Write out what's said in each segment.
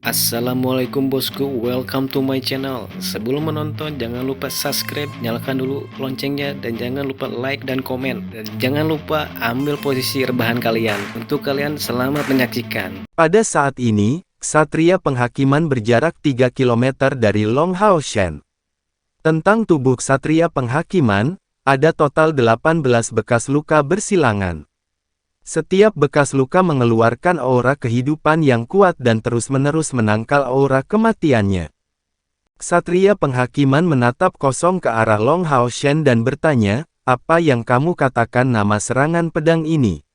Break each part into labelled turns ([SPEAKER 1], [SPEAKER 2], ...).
[SPEAKER 1] Assalamualaikum bosku, welcome to my channel. Sebelum menonton jangan lupa subscribe, nyalakan dulu loncengnya, dan jangan lupa like dan komen. Dan jangan lupa ambil posisi rebahan kalian. Untuk kalian selamat menyaksikan.
[SPEAKER 2] Pada saat ini, Ksatria Penghakiman berjarak 3 km dari Long Hao Shen. Tentang tubuh Ksatria Penghakiman, ada total 18 bekas luka bersilangan. Setiap bekas luka mengeluarkan aura kehidupan yang kuat dan terus-menerus menangkal aura kematiannya. Ksatria Penghakiman menatap kosong ke arah Long Hao Shen dan bertanya, "Apa yang kamu katakan nama serangan pedang ini?"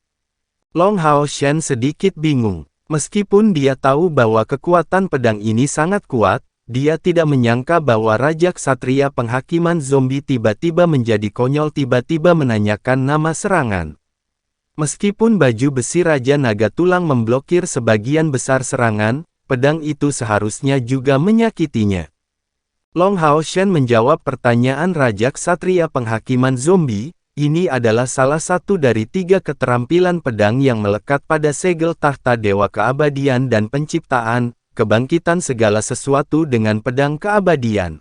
[SPEAKER 2] Long Hao Shen sedikit bingung. Meskipun dia tahu bahwa kekuatan pedang ini sangat kuat, dia tidak menyangka bahwa Raja Ksatria Penghakiman Zombie tiba-tiba menjadi konyol tiba-tiba menanyakan nama serangan. Meskipun baju besi Raja Naga Tulang memblokir sebagian besar serangan, pedang itu seharusnya juga menyakitinya. Long Hao Shen menjawab pertanyaan Raja Ksatria Penghakiman Zombie, ini adalah salah satu dari 3 keterampilan pedang yang melekat pada segel tahta Dewa Keabadian dan Penciptaan, kebangkitan segala sesuatu dengan pedang keabadian.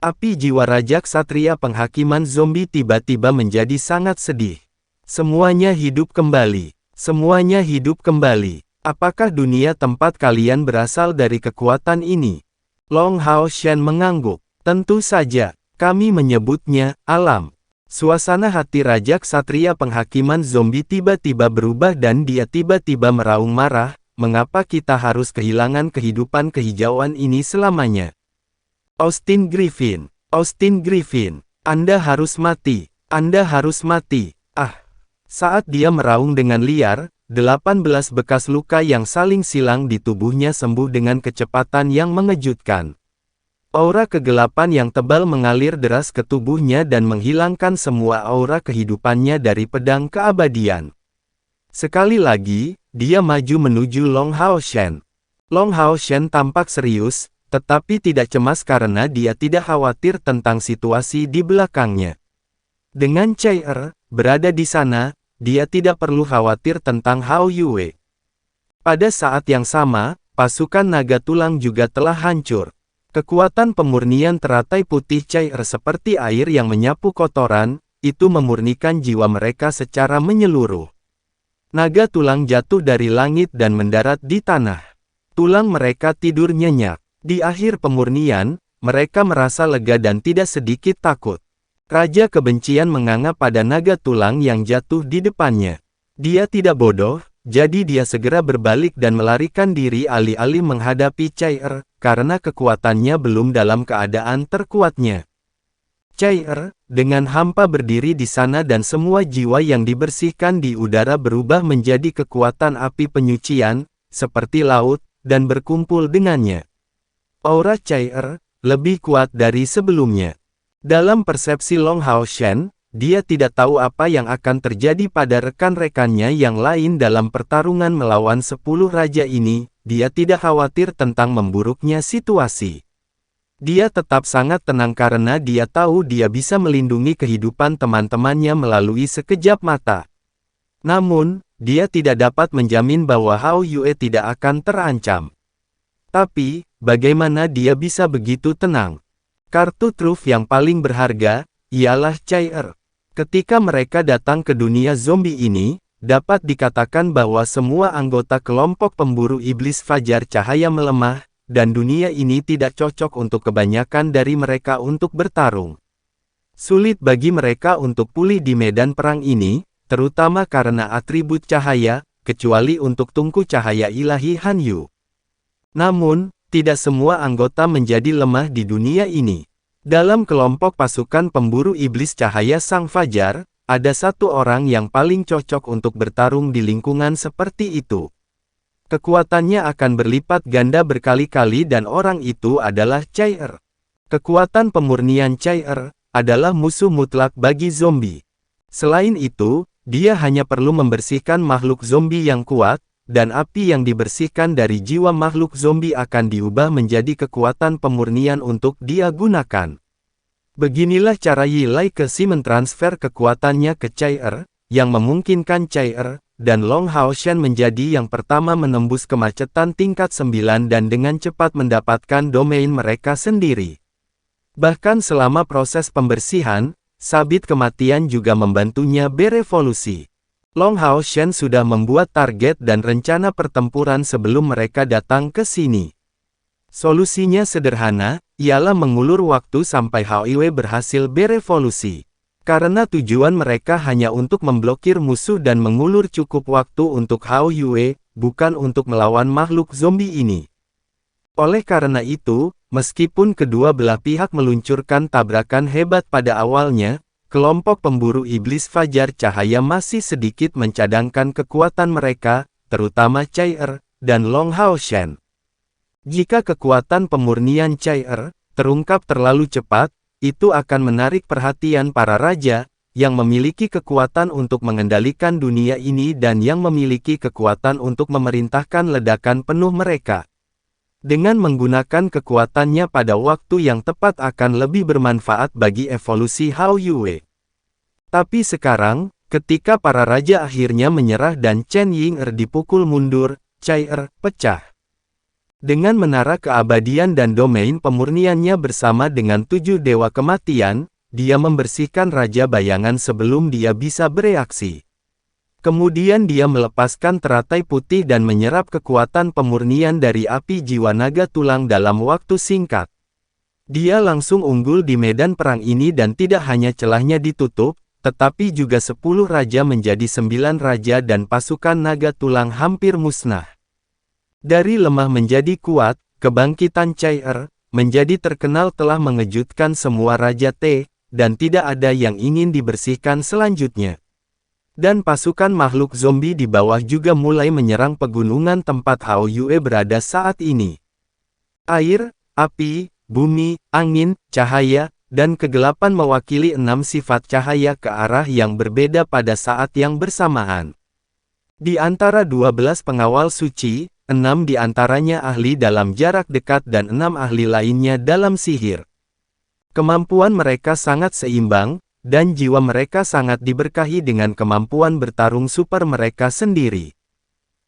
[SPEAKER 2] Api jiwa Raja Ksatria Penghakiman Zombie tiba-tiba menjadi sangat sedih. Semuanya hidup kembali. Semuanya hidup kembali. Apakah dunia tempat kalian berasal dari kekuatan ini? Long Hao Shen mengangguk. Tentu saja, kami menyebutnya alam. Suasana hati Raja Ksatria Penghakiman Zombie tiba-tiba berubah dan dia tiba-tiba meraung marah, mengapa kita harus kehilangan kehidupan kehijauan ini selamanya? Austin Griffin, Austin Griffin, Anda harus mati, Anda harus mati, ah! Saat dia meraung dengan liar, 18 bekas luka yang saling silang di tubuhnya sembuh dengan kecepatan yang mengejutkan. Aura kegelapan yang tebal mengalir deras ke tubuhnya dan menghilangkan semua aura kehidupannya dari pedang keabadian. Sekali lagi, dia maju menuju Long Hao Shen. Long Hao Shen tampak serius, tetapi tidak cemas karena dia tidak khawatir tentang situasi di belakangnya. Dengan Chai berada di sana, dia tidak perlu khawatir tentang Hao Yue. Pada saat yang sama, pasukan naga tulang juga telah hancur. Kekuatan pemurnian teratai putih Chai seperti air yang menyapu kotoran, itu memurnikan jiwa mereka secara menyeluruh. Naga tulang jatuh dari langit dan mendarat di tanah. Tulang mereka tidur nyenyak. Di akhir pemurnian, mereka merasa lega dan tidak sedikit takut. Raja Kebencian menganga pada naga tulang yang jatuh di depannya. Dia tidak bodoh, jadi dia segera berbalik dan melarikan diri alih-alih menghadapi Chai karena kekuatannya belum dalam keadaan terkuatnya. Chai dengan hampa berdiri di sana dan semua jiwa yang dibersihkan di udara berubah menjadi kekuatan api penyucian, seperti laut, dan berkumpul dengannya. Aura Chai lebih kuat dari sebelumnya. Dalam persepsi Long Hao Shen, dia tidak tahu apa yang akan terjadi pada rekan-rekannya yang lain dalam pertarungan melawan 10 raja ini, dia tidak khawatir tentang memburuknya situasi. Dia tetap sangat tenang karena dia tahu dia bisa melindungi kehidupan teman-temannya melalui sekejap mata. Namun, dia tidak dapat menjamin bahwa Hao Yue tidak akan terancam. Tapi, bagaimana dia bisa begitu tenang? Kartu truf yang paling berharga, ialah Chai Ketika mereka datang ke dunia zombie ini, dapat dikatakan bahwa semua anggota kelompok pemburu iblis fajar cahaya melemah, dan dunia ini tidak cocok untuk kebanyakan dari mereka untuk bertarung. Sulit bagi mereka untuk pulih di medan perang ini, terutama karena atribut cahaya, kecuali untuk tungku cahaya ilahi Hanyu. Namun, tidak semua anggota menjadi lemah di dunia ini. Dalam kelompok pasukan pemburu iblis cahaya Sang Fajar, ada satu orang yang paling cocok untuk bertarung di lingkungan seperti itu. Kekuatannya akan berlipat ganda berkali-kali dan orang itu adalah Chai Kekuatan pemurnian Chai adalah musuh mutlak bagi zombie. Selain itu, dia hanya perlu membersihkan makhluk zombie yang kuat, dan api yang dibersihkan dari jiwa makhluk zombie akan diubah menjadi kekuatan pemurnian untuk dia gunakan. Beginilah cara Yi Lai Kexi mentransfer kekuatannya ke Chai yang memungkinkan Chai dan Long Hao Shen menjadi yang pertama menembus kemacetan tingkat 9 dan dengan cepat mendapatkan domain mereka sendiri. Bahkan selama proses pembersihan, sabit kematian juga membantunya berevolusi. Long Hao Shen sudah membuat target dan rencana pertempuran sebelum mereka datang ke sini. Solusinya sederhana, ialah mengulur waktu sampai Hao Yue berhasil berevolusi. Karena tujuan mereka hanya untuk memblokir musuh dan mengulur cukup waktu untuk Hao Yue, bukan untuk melawan makhluk zombie ini. Oleh karena itu, meskipun kedua belah pihak meluncurkan tabrakan hebat pada awalnya, kelompok pemburu iblis fajar cahaya masih sedikit mencadangkan kekuatan mereka, terutama Cai Er dan Long Hao Shen. Jika kekuatan pemurnian Cai Er terungkap terlalu cepat, itu akan menarik perhatian para raja, yang memiliki kekuatan untuk mengendalikan dunia ini dan yang memiliki kekuatan untuk memerintahkan ledakan penuh mereka. Dengan menggunakan kekuatannya pada waktu yang tepat akan lebih bermanfaat bagi evolusi Hao Yue. Tapi sekarang, ketika para raja akhirnya menyerah dan Chen Ying dipukul mundur, Cai Er pecah. Dengan menara keabadian dan domain pemurniannya bersama dengan 7 dewa kematian, dia membersihkan Raja Bayangan sebelum dia bisa bereaksi. Kemudian dia melepaskan teratai putih dan menyerap kekuatan pemurnian dari api jiwa naga tulang dalam waktu singkat. Dia langsung unggul di medan perang ini dan tidak hanya celahnya ditutup, tetapi juga 10 raja menjadi 9 raja dan pasukan naga tulang hampir musnah. Dari lemah menjadi kuat, kebangkitan Cai Er menjadi terkenal telah mengejutkan semua Raja T, dan tidak ada yang ingin dibersihkan selanjutnya. Dan pasukan makhluk zombie di bawah juga mulai menyerang pegunungan tempat Hao Yue berada saat ini. Air, api, bumi, angin, cahaya, dan kegelapan mewakili 6 sifat cahaya ke arah yang berbeda pada saat yang bersamaan. Di antara 12 pengawal suci, 6 di antaranya ahli dalam jarak dekat dan 6 ahli lainnya dalam sihir. Kemampuan mereka sangat seimbang, dan jiwa mereka sangat diberkahi dengan kemampuan bertarung super mereka sendiri.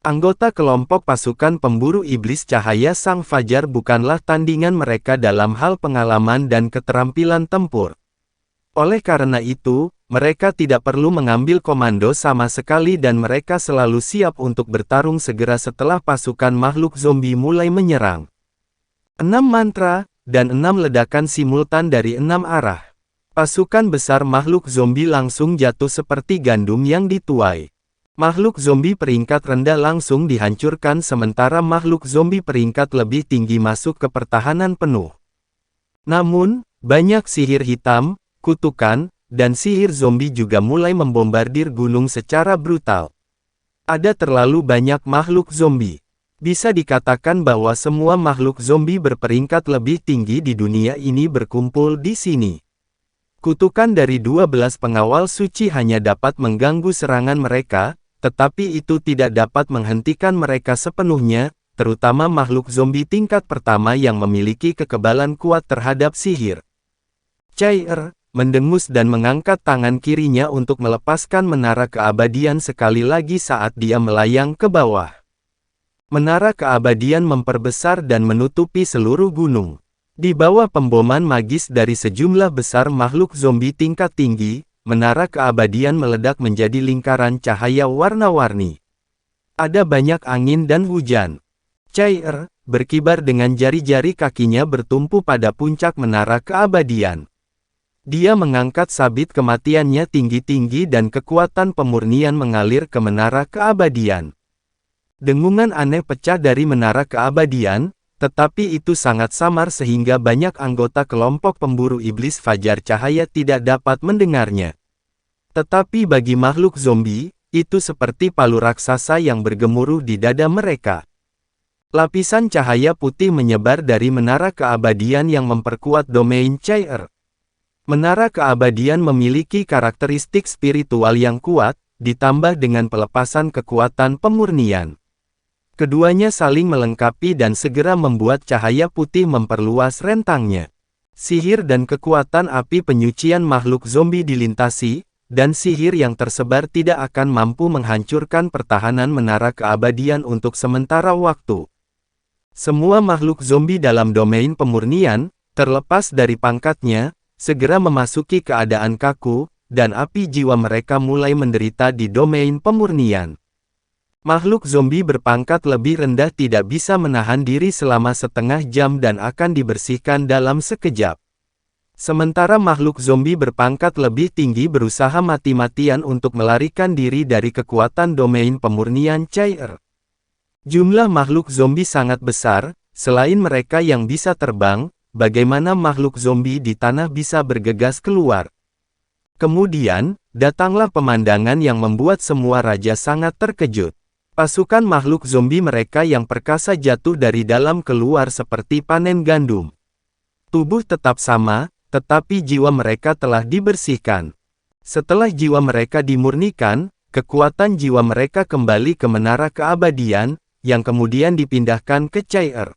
[SPEAKER 2] Anggota kelompok pasukan pemburu iblis cahaya Sang Fajar bukanlah tandingan mereka dalam hal pengalaman dan keterampilan tempur. Oleh karena itu, mereka tidak perlu mengambil komando sama sekali dan mereka selalu siap untuk bertarung segera setelah pasukan makhluk zombie mulai menyerang. 6 mantra, dan 6 ledakan simultan dari 6 arah. Pasukan besar makhluk zombie langsung jatuh seperti gandum yang dituai. Makhluk zombie peringkat rendah langsung dihancurkan sementara makhluk zombie peringkat lebih tinggi masuk ke pertahanan penuh. Namun, banyak sihir hitam, kutukan, dan sihir zombie juga mulai membombardir gunung secara brutal. Ada terlalu banyak makhluk zombie. Bisa dikatakan bahwa semua makhluk zombie berperingkat lebih tinggi di dunia ini berkumpul di sini. Kutukan dari 12 pengawal suci hanya dapat mengganggu serangan mereka, tetapi itu tidak dapat menghentikan mereka sepenuhnya, terutama makhluk zombie tingkat pertama yang memiliki kekebalan kuat terhadap sihir. Cai Er mendengus dan mengangkat tangan kirinya untuk melepaskan menara keabadian sekali lagi saat dia melayang ke bawah. Menara keabadian memperbesar dan menutupi seluruh gunung. Di bawah pemboman magis dari sejumlah besar makhluk zombie tingkat tinggi, menara keabadian meledak menjadi lingkaran cahaya warna-warni. Ada banyak angin dan hujan. Cai Er berkibar dengan jari-jari kakinya bertumpu pada puncak menara keabadian. Dia mengangkat sabit kematiannya tinggi-tinggi dan kekuatan pemurnian mengalir ke menara keabadian. Dengungan aneh pecah dari menara keabadian, tetapi itu sangat samar sehingga banyak anggota kelompok pemburu iblis fajar cahaya tidak dapat mendengarnya. Tetapi bagi makhluk zombie, itu seperti palu raksasa yang bergemuruh di dada mereka. Lapisan cahaya putih menyebar dari menara keabadian yang memperkuat domain Cai Er. Menara keabadian memiliki karakteristik spiritual yang kuat, ditambah dengan pelepasan kekuatan pemurnian. Keduanya saling melengkapi dan segera membuat cahaya putih memperluas rentangnya. Sihir dan kekuatan api penyucian makhluk zombie dilintasi, dan sihir yang tersebar tidak akan mampu menghancurkan pertahanan menara keabadian untuk sementara waktu. Semua makhluk zombie dalam domain pemurnian, terlepas dari pangkatnya, segera memasuki keadaan kaku, dan api jiwa mereka mulai menderita di domain pemurnian. Makhluk zombie berpangkat lebih rendah tidak bisa menahan diri selama setengah jam dan akan dibersihkan dalam sekejap. Sementara makhluk zombie berpangkat lebih tinggi berusaha mati-matian untuk melarikan diri dari kekuatan domain pemurnian cair. Jumlah makhluk zombie sangat besar, selain mereka yang bisa terbang, bagaimana makhluk zombie di tanah bisa bergegas keluar. Kemudian, datanglah pemandangan yang membuat semua raja sangat terkejut. Pasukan makhluk zombie mereka yang perkasa jatuh dari dalam keluar seperti panen gandum. Tubuh tetap sama, tetapi jiwa mereka telah dibersihkan. Setelah jiwa mereka dimurnikan, kekuatan jiwa mereka kembali ke menara keabadian, yang kemudian dipindahkan ke cair.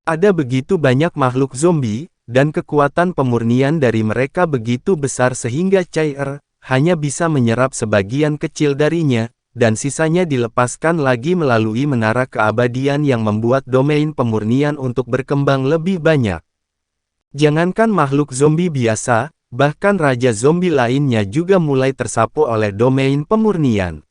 [SPEAKER 2] Ada begitu banyak makhluk zombie, dan kekuatan pemurnian dari mereka begitu besar sehingga cair hanya bisa menyerap sebagian kecil darinya, dan sisanya dilepaskan lagi melalui menara keabadian yang membuat domain pemurnian untuk berkembang lebih banyak. Jangankan makhluk zombie biasa, bahkan raja zombie lainnya juga mulai tersapu oleh domain pemurnian.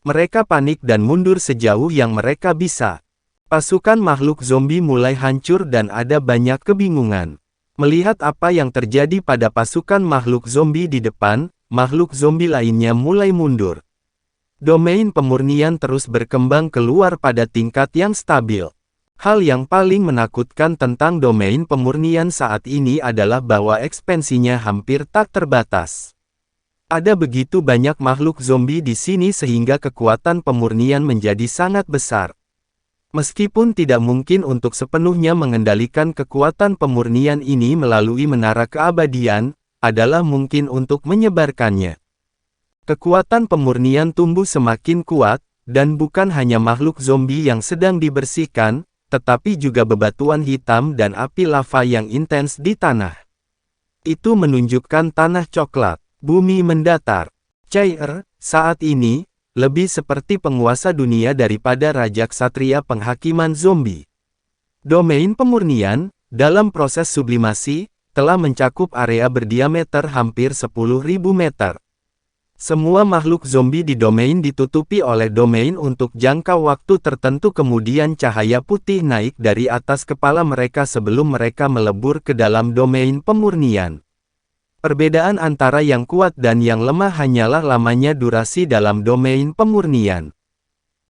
[SPEAKER 2] Mereka panik dan mundur sejauh yang mereka bisa. Pasukan makhluk zombie mulai hancur dan ada banyak kebingungan. Melihat apa yang terjadi pada pasukan makhluk zombie di depan, makhluk zombie lainnya mulai mundur. Domain pemurnian terus berkembang keluar pada tingkat yang stabil. Hal yang paling menakutkan tentang domain pemurnian saat ini adalah bahwa ekspansinya hampir tak terbatas. Ada begitu banyak makhluk zombie di sini sehingga kekuatan pemurnian menjadi sangat besar. Meskipun tidak mungkin untuk sepenuhnya mengendalikan kekuatan pemurnian ini melalui menara keabadian, adalah mungkin untuk menyebarkannya. Kekuatan pemurnian tumbuh semakin kuat, dan bukan hanya makhluk zombie yang sedang dibersihkan, tetapi juga bebatuan hitam dan api lava yang intens di tanah. Itu menunjukkan tanah coklat, bumi mendatar. Cair, saat ini, lebih seperti penguasa dunia daripada Raja Ksatria penghakiman zombie. Domain pemurnian, dalam proses sublimasi, telah mencakup area berdiameter hampir 10.000 meter. Semua makhluk zombie di domain ditutupi oleh domain untuk jangka waktu tertentu kemudian cahaya putih naik dari atas kepala mereka sebelum mereka melebur ke dalam domain pemurnian. Perbedaan antara yang kuat dan yang lemah hanyalah lamanya durasi dalam domain pemurnian.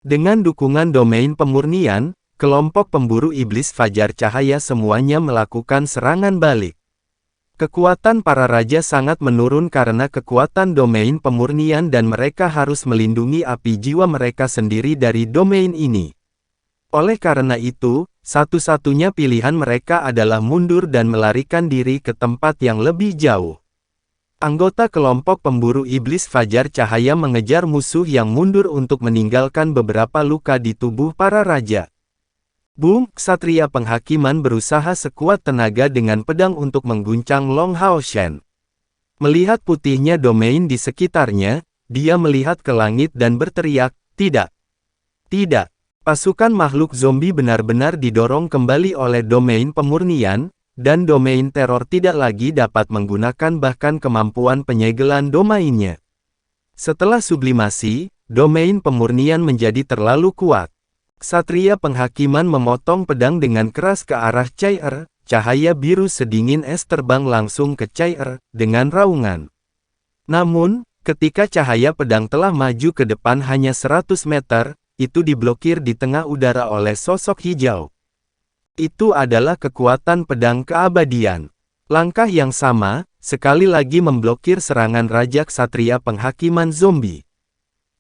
[SPEAKER 2] Dengan dukungan domain pemurnian, kelompok pemburu iblis fajar cahaya semuanya melakukan serangan balik. Kekuatan para raja sangat menurun karena kekuatan domain pemurnian dan mereka harus melindungi api jiwa mereka sendiri dari domain ini. Oleh karena itu, satu-satunya pilihan mereka adalah mundur dan melarikan diri ke tempat yang lebih jauh. Anggota kelompok pemburu iblis fajar cahaya mengejar musuh yang mundur untuk meninggalkan beberapa luka di tubuh para raja. Boom, Ksatria penghakiman berusaha sekuat tenaga dengan pedang untuk mengguncang Long Hao Shen. Melihat putihnya domain di sekitarnya, dia melihat ke langit dan berteriak, "Tidak! Tidak!" Pasukan makhluk zombie benar-benar didorong kembali oleh domain pemurnian, dan domain teror tidak lagi dapat menggunakan bahkan kemampuan penyegelan domainnya. Setelah sublimasi, domain pemurnian menjadi terlalu kuat. Ksatria penghakiman memotong pedang dengan keras ke arah cair, cahaya biru sedingin es terbang langsung ke cair, dengan raungan. Namun, ketika cahaya pedang telah maju ke depan hanya 100 meter, itu diblokir di tengah udara oleh sosok hijau. Itu adalah kekuatan pedang keabadian. Langkah yang sama, sekali lagi memblokir serangan Raja Ksatria penghakiman zombie.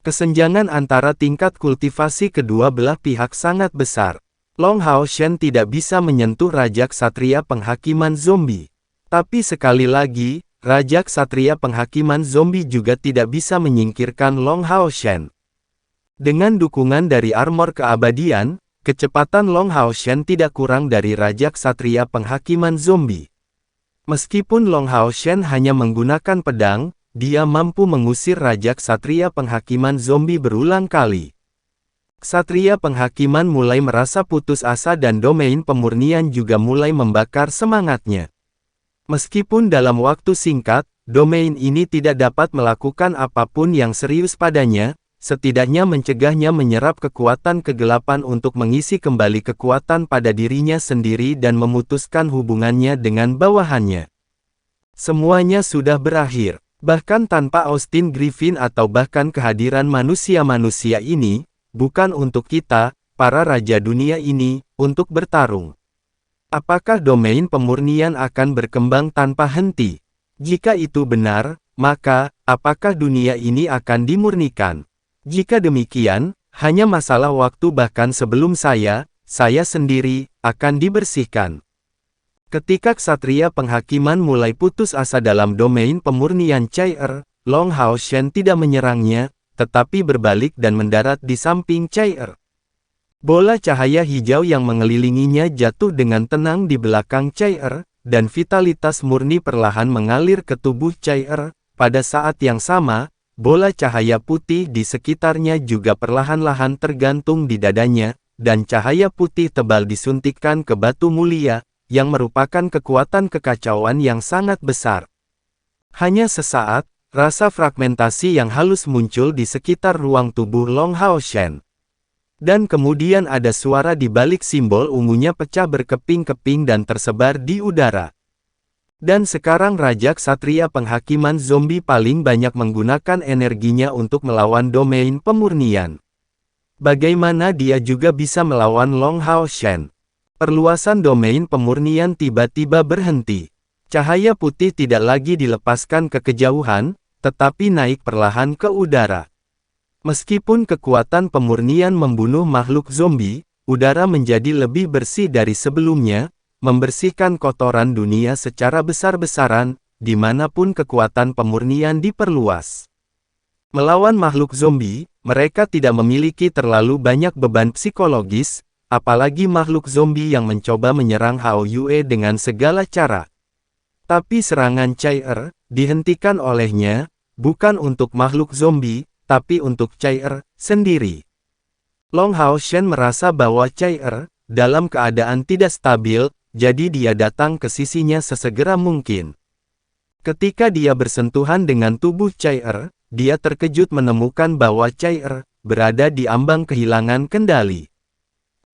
[SPEAKER 2] Kesenjangan antara tingkat kultivasi kedua belah pihak sangat besar. Long Hao Shen tidak bisa menyentuh Raja Ksatria penghakiman zombie. Tapi sekali lagi, Raja Ksatria penghakiman zombie juga tidak bisa menyingkirkan Long Hao Shen. Dengan dukungan dari armor keabadian, kecepatan Long Hao Shen tidak kurang dari Raja Ksatria penghakiman zombie. Meskipun Long Hao Shen hanya menggunakan pedang, dia mampu mengusir Raja Ksatria Penghakiman Zombie berulang kali. Ksatria Penghakiman mulai merasa putus asa dan domain pemurnian juga mulai membakar semangatnya. Meskipun dalam waktu singkat, domain ini tidak dapat melakukan apapun yang serius padanya, setidaknya mencegahnya menyerap kekuatan kegelapan untuk mengisi kembali kekuatan pada dirinya sendiri dan memutuskan hubungannya dengan bawahannya. Semuanya sudah berakhir. Bahkan tanpa Austin Griffin atau bahkan kehadiran manusia-manusia ini, bukan untuk kita, para raja dunia ini, untuk bertarung. Apakah domain pemurnian akan berkembang tanpa henti? Jika itu benar, maka, apakah dunia ini akan dimurnikan? Jika demikian, hanya masalah waktu bahkan sebelum saya sendiri, akan dibersihkan. Ketika Ksatria Penghakiman mulai putus asa dalam domain pemurnian Chair, Long Hao Shen tidak menyerangnya, tetapi berbalik dan mendarat di samping Chair. Bola cahaya hijau yang mengelilinginya jatuh dengan tenang di belakang Chair, dan vitalitas murni perlahan mengalir ke tubuh Chair. Pada saat yang sama, bola cahaya putih di sekitarnya juga perlahan-lahan tergantung di dadanya, dan cahaya putih tebal disuntikkan ke batu mulia, yang merupakan kekuatan kekacauan yang sangat besar. Hanya sesaat, rasa fragmentasi yang halus muncul di sekitar ruang tubuh Long Hao Shen. Dan kemudian ada suara di balik simbol ungunya pecah berkeping-keping dan tersebar di udara. Dan sekarang Raja Ksatria Penghakiman Zombie paling banyak menggunakan energinya untuk melawan domain pemurnian. Bagaimana dia juga bisa melawan Long Hao Shen? Perluasan domain pemurnian tiba-tiba berhenti. Cahaya putih tidak lagi dilepaskan ke kejauhan, tetapi naik perlahan ke udara. Meskipun kekuatan pemurnian membunuh makhluk zombie, udara menjadi lebih bersih dari sebelumnya, membersihkan kotoran dunia secara besar-besaran, dimanapun kekuatan pemurnian diperluas. Melawan makhluk zombie, mereka tidak memiliki terlalu banyak beban psikologis, apalagi makhluk zombie yang mencoba menyerang Hao Yue dengan segala cara. Tapi serangan Chair dihentikan olehnya, bukan untuk makhluk zombie, tapi untuk Chair sendiri. Long Hao Shen merasa bahwa Chair dalam keadaan tidak stabil, jadi dia datang ke sisinya sesegera mungkin. Ketika dia bersentuhan dengan tubuh Chair, dia terkejut menemukan bahwa Chair berada di ambang kehilangan kendali.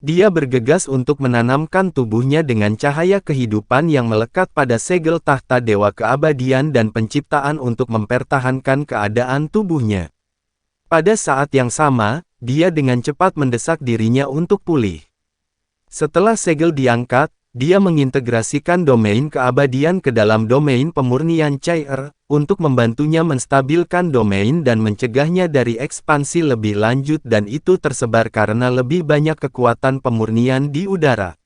[SPEAKER 2] Dia bergegas untuk menanamkan tubuhnya dengan cahaya kehidupan yang melekat pada segel tahta Dewa Keabadian dan Penciptaan untuk mempertahankan keadaan tubuhnya. Pada saat yang sama, dia dengan cepat mendesak dirinya untuk pulih. Setelah segel diangkat, dia mengintegrasikan domain keabadian ke dalam domain pemurnian Chair, untuk membantunya menstabilkan domain dan mencegahnya dari ekspansi lebih lanjut dan itu tersebar karena lebih banyak kekuatan pemurnian di udara.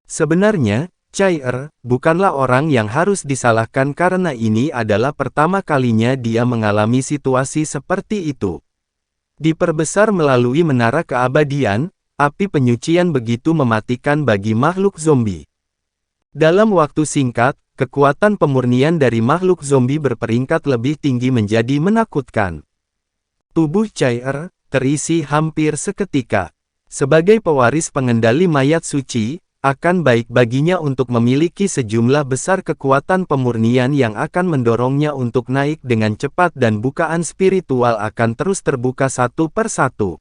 [SPEAKER 2] Sebenarnya, Chair bukanlah orang yang harus disalahkan karena ini adalah pertama kalinya dia mengalami situasi seperti itu. Diperbesar melalui menara keabadian, api penyucian begitu mematikan bagi makhluk zombie. Dalam waktu singkat, kekuatan pemurnian dari makhluk zombie berperingkat lebih tinggi menjadi menakutkan. Tubuh Chair terisi hampir seketika. Sebagai pewaris pengendali mayat suci, akan baik baginya untuk memiliki sejumlah besar kekuatan pemurnian yang akan mendorongnya untuk naik dengan cepat dan bukaan spiritual akan terus terbuka satu persatu.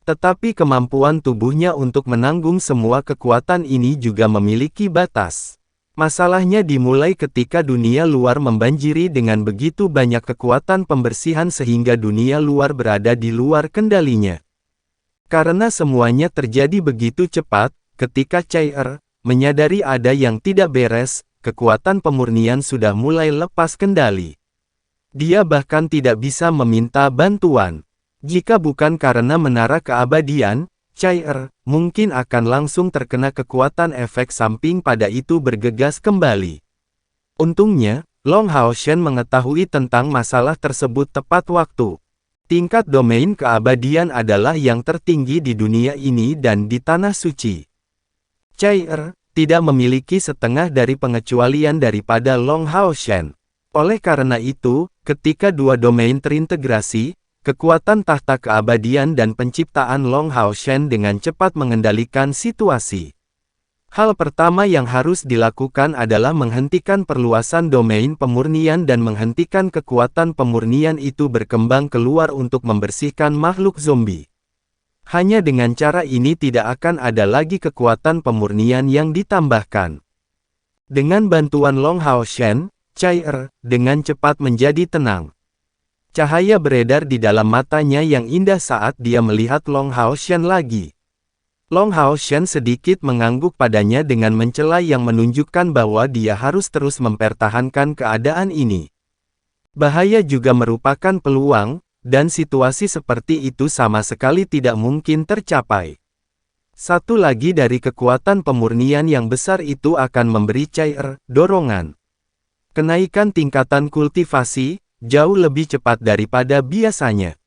[SPEAKER 2] Tetapi kemampuan tubuhnya untuk menanggung semua kekuatan ini juga memiliki batas. Masalahnya dimulai ketika dunia luar membanjiri dengan begitu banyak kekuatan pembersihan sehingga dunia luar berada di luar kendalinya. Karena semuanya terjadi begitu cepat, ketika Chair menyadari ada yang tidak beres, kekuatan pemurnian sudah mulai lepas kendali. Dia bahkan tidak bisa meminta bantuan. Jika bukan karena menara keabadian, Chair mungkin akan langsung terkena kekuatan efek samping pada itu bergegas kembali. Untungnya, Long Hao Shen mengetahui tentang masalah tersebut tepat waktu. Tingkat domain keabadian adalah yang tertinggi di dunia ini dan di Tanah Suci. Chair tidak memiliki setengah dari pengecualian daripada Long Hao Shen. Oleh karena itu, ketika dua domain terintegrasi, kekuatan tahta keabadian dan penciptaan Long Hao Shen dengan cepat mengendalikan situasi. Hal pertama yang harus dilakukan adalah menghentikan perluasan domain pemurnian dan menghentikan kekuatan pemurnian itu berkembang keluar untuk membersihkan makhluk zombie. Hanya dengan cara ini tidak akan ada lagi kekuatan pemurnian yang ditambahkan. Dengan bantuan Long Hao Shen, Chai dengan cepat menjadi tenang. Cahaya beredar di dalam matanya yang indah saat dia melihat Long Hao Shen lagi. Long Hao Shen sedikit mengangguk padanya dengan mencela yang menunjukkan bahwa dia harus terus mempertahankan keadaan ini. Bahaya juga merupakan peluang, dan situasi seperti itu sama sekali tidak mungkin tercapai. Satu lagi dari kekuatan pemurnian yang besar itu akan memberi Chai dorongan. Kenaikan tingkatan kultivasi, jauh lebih cepat daripada biasanya.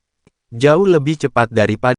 [SPEAKER 2] Jauh lebih cepat daripada